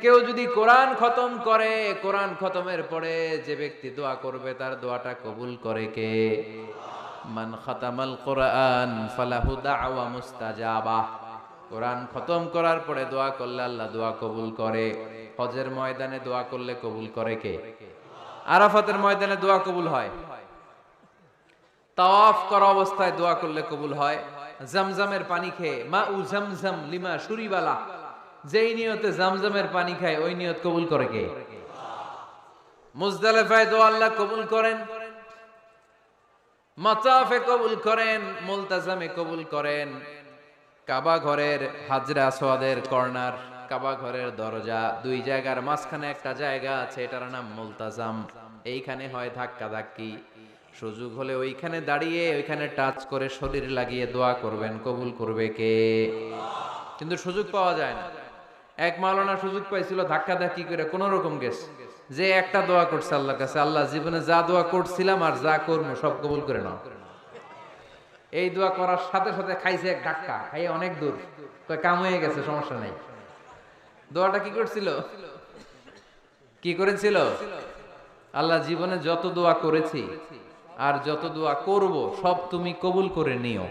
কেউ যদি কোরআন খতম করে, কোরআন খতমের পরে যে ব্যক্তি দোয়া করবে তার দোয়াটা কবুল করে কে? মান খাতামাল কোরআন ফালাহু দাওয়া মুস্তাজাবা। কোরআন খতম করার পরে দোয়া করলে আল্লাহ দোয়া কবুল করে। হজের ময়দানে দোয়া করলে কবুল করে কে? আরাফাতের ময়দানে দোয়া কবুল হয়। তাওয়াফ করা অবস্থায় দোয়া করলে কবুল হয়। জামজামের পানি খেয়ে মা উ জামজাম লিমা শুরিবালা, যেই নিয়তে জামজামের পানি খায় ওই নিয়ত কবুল করে কে? মুজদালিফায় দোয়া আল্লাহ কবুল করেন, মাতাফে কবুল করেন, মুলতাজামে কবুল করেন। কাবা ঘরের হাজরা আসওয়াদের কর্নার, কাবা ঘরের দরজা, দুই জায়গার মাঝখানে একটা জায়গা আছে, এটার নাম মুলতাজাম। এইখানে হয় ধাক্কা ধাক্কি। সুযোগ হলে ওইখানে দাঁড়িয়ে ওইখানে টাচ করে শরীর লাগিয়ে দোয়া করবেন, কবুল করবে কে? কিন্তু সুযোগ পাওয়া যায় না। এক মাওলানা সুযোগ পাইছিল ধাক্কা ধাক্কি করে কোন রকম গেছে, যে একটা দোয়া করছে আল্লাহর কাছে, আল্লাহ জীবনে যা দোয়া করছিলাম আর যা করবো সব কবুল করে নাও। এই দোয়া করার সাথে সাথে খাইছে এক ধাক্কা, খাইয়ে অনেক দূর, তো কাম হয়ে গেছে, সমস্যা নাই। দোয়াটা কি করছিল? কি করেছিল? আল্লাহ জীবনে যত দোয়া করেছি আর যত দোয়া করব সব তুমি কবুল করে নিও।